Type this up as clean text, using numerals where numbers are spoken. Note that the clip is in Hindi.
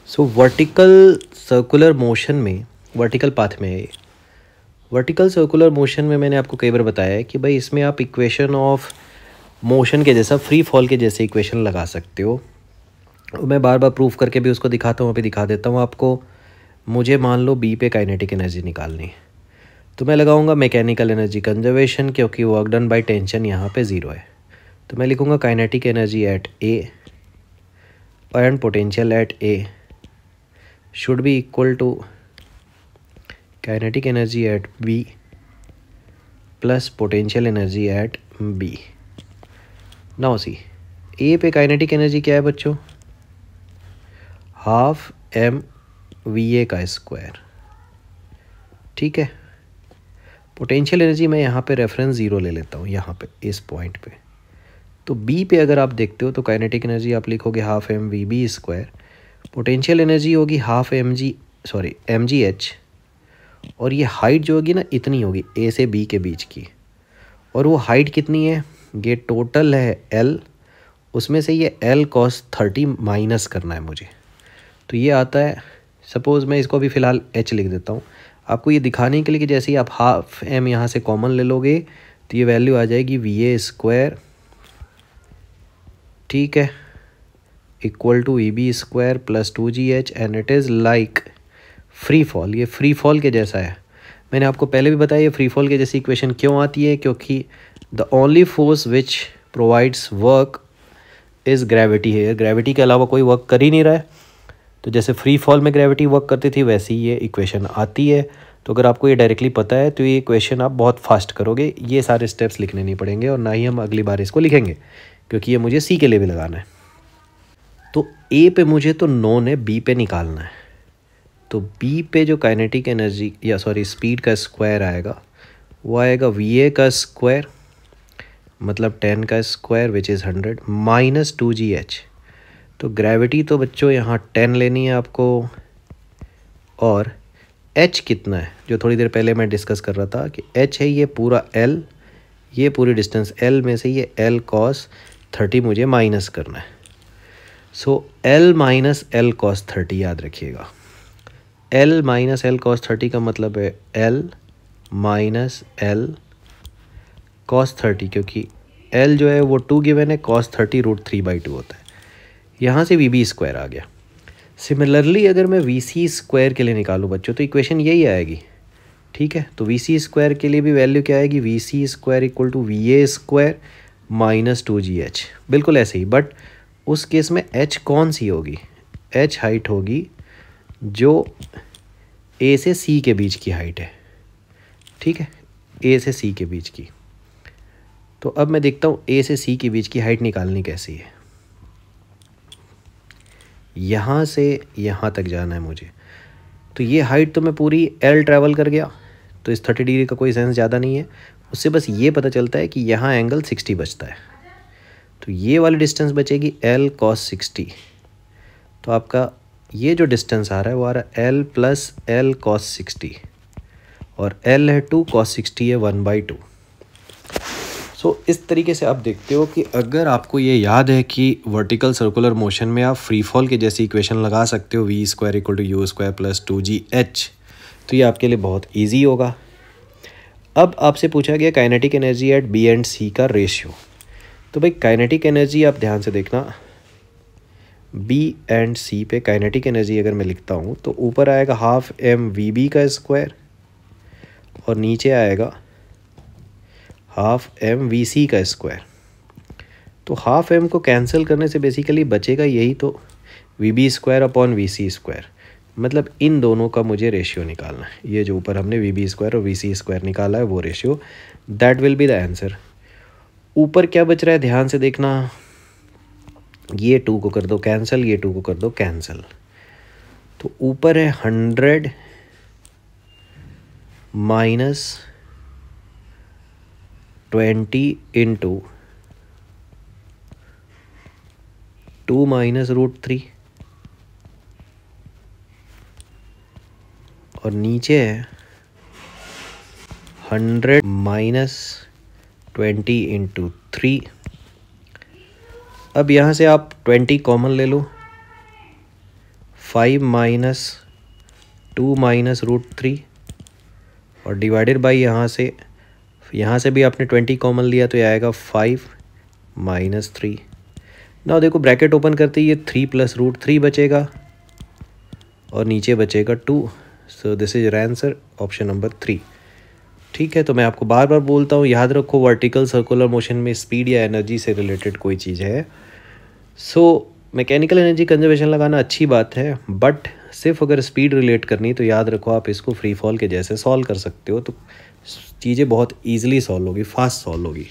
सो वर्टिकल सर्कुलर मोशन में, वर्टिकल पाथ में है, वर्टिकल सर्कुलर मोशन में मैंने आपको कई बार बताया है कि भाई इसमें आप इक्वेशन ऑफ मोशन के जैसा, फ्री फॉल के जैसे इक्वेशन लगा सकते हो। मैं बार बार प्रूफ करके भी उसको दिखाता हूँ, अभी दिखा देता हूँ आपको। मुझे मान लो बी पे काइनेटिक एनर्जी निकालनी है, तो मैं लगाऊंगा मैकेनिकल एनर्जी कंजर्वेशन, क्योंकि वर्क डन बाय टेंशन यहाँ पे ज़ीरो है। तो मैं लिखूँगा kinetic energy at A and potential at A should be equal to kinetic energy at B plus potential energy at B. Now see, A पे काइनेटिक एनर्जी क्या है बच्चों? हाफ एम वी ए का स्क्वायर, ठीक है। पोटेंशियल एनर्जी मैं यहाँ पे रेफरेंस ज़ीरो ले लेता हूँ, यहाँ पे इस पॉइंट पे। तो बी पे अगर आप देखते हो तो काइनेटिक एनर्जी आप लिखोगे half m v b square, potential energy होगी हाफ एम जी एच, और ये हाइट जो होगी ना इतनी होगी ए से बी के बीच की। और वो हाइट कितनी है? ये टोटल है एल, उसमें से ये एल कॉस 30 माइनस करना है मुझे। तो ये आता है, सपोज़ मैं इसको भी फ़िलहाल एच लिख देता हूँ आपको ये दिखाने के लिए कि जैसे ही आप हाफ एम यहाँ से कॉमन ले लोगे तो ये वैल्यू आ जाएगी वी ए स्क्वायर, ठीक है, equal to v b square plus 2GH, and it is like free fall. ये फ्री फॉल के जैसा है। मैंने आपको पहले भी बताया ये फ्री फॉल के जैसी इक्वेशन क्यों आती है, क्योंकि the only force which provides work is gravity है। ग्रेविटी के अलावा कोई वर्क कर ही नहीं रहा है, तो जैसे फ्री फॉल में ग्रेविटी वर्क करती थी वैसे ही ये इक्वेशन आती है। तो अगर आपको ये डायरेक्टली पता है तो ये इक्वेशन आप बहुत फास्ट करोगे, ये सारे स्टेप्स लिखने नहीं पड़ेंगे, और ना ही हम अगली बार इसको लिखेंगे, क्योंकि ये मुझे सी के लिए भी लगाना है। तो ए पे मुझे तो नोन है, बी पे निकालना है। तो बी पे जो काइनेटिक एनर्जी या सॉरी स्पीड का स्क्वायर आएगा वो आएगा वी ए का स्क्वायर, मतलब 10 का square which is 100 minus 2GH। तो ग्रेविटी तो बच्चों यहाँ 10 लेनी है आपको, और h कितना है जो थोड़ी देर पहले मैं डिस्कस कर रहा था कि h है ये पूरा l, ये पूरी डिस्टेंस l में से ये l cos 30 मुझे माइनस करना है। सो l माइनस l cos 30 याद रखिएगा। l माइनस l cos 30 का मतलब है l माइनस l cos 30, क्योंकि l जो है वो 2 गिवन है, cos 30 √3/2 होता है। यहाँ से वी बी स्क्वायर आ गया। सिमिलरली अगर मैं वी सी स्क्वायर के लिए निकालूँ बच्चों तो इक्वेशन यही आएगी, ठीक है। तो वी सी स्क्वायर के लिए भी वैल्यू क्या आएगी? V c square equal to v a square minus 2GH, बिल्कुल ऐसे ही। बट उस केस में h कौन सी होगी? h हाइट होगी जो a से c के बीच की हाइट है, ठीक है, a से c के बीच की। तो अब मैं देखता हूँ a से c के बीच की हाइट निकालनी कैसी है। यहाँ से यहाँ तक जाना है मुझे, तो ये हाइट तो मैं पूरी L ट्रैवल कर गया, तो इस 30 डिग्री का कोई सेंस ज़्यादा नहीं है। उससे बस ये पता चलता है कि यहाँ एंगल 60 बचता है, तो ये वाली डिस्टेंस बचेगी L cos 60। तो आपका ये जो डिस्टेंस आ रहा है वो आ रहा है L प्लस L cos 60, और L है 2, cos 60 है 1/2। सो इस तरीके से आप देखते हो कि अगर आपको ये याद है कि वर्टिकल सर्कुलर मोशन में आप फ्री फॉल के जैसी इक्वेशन लगा सकते हो v square equal to u square plus 2GH, तो ये आपके लिए बहुत इजी होगा। अब आपसे पूछा गया kinetic energy at B and C का रेशियो। तो भाई काइनेटिक एनर्जी आप ध्यान से देखना, बी एंड सी पे काइनेटिक एनर्जी अगर मैं लिखता हूँ तो ऊपर आएगा हाफ एम वी बी का स्क्वायर, और नीचे आएगा हाफ एम वी सी का स्क्वायर। तो हाफ एम को कैंसिल करने से बेसिकली बचेगा यही, तो v b square upon v c square, मतलब इन दोनों का मुझे रेशियो निकालना है। ये जो ऊपर हमने वी बी स्क्वायर और वी सी स्क्वायर निकाला है वो ratio, that will be the answer. ऊपर क्या बच रहा है ध्यान से देखना, ये 2 को कर दो कैंसिल, ये 2 को कर दो कैंसिल। तो ऊपर है 100 माइनस 20 इंटू 2 माइनस √3, और नीचे है 100 माइनस 20 इंटू 3। अब यहाँ से आप 20 कॉमन ले लो, 5 माइनस 2 माइनस √3 और डिवाइडेड बाई यहाँ से भी आपने 20 कॉमन लिया तो ये आएगा 5 माइनस 3। ना देखो ब्रैकेट ओपन करते ही ये 3 प्लस √3 बचेगा और नीचे बचेगा 2। So this is answer option number 3। ठीक है, तो मैं आपको बार बार बोलता हूँ, याद रखो वर्टिकल सर्कुलर मोशन में स्पीड या एनर्जी से रिलेटेड कोई चीज़ है। सो मैकेनिकल एनर्जी कंजर्वेशन लगाना अच्छी बात है, बट सिर्फ अगर स्पीड रिलेट करनी तो याद रखो आप इसको फ्री फॉल के जैसे सॉल्व कर सकते हो, तो चीज़ें बहुत ईजिली सॉल्व होगी, फास्ट सॉल्व होगी।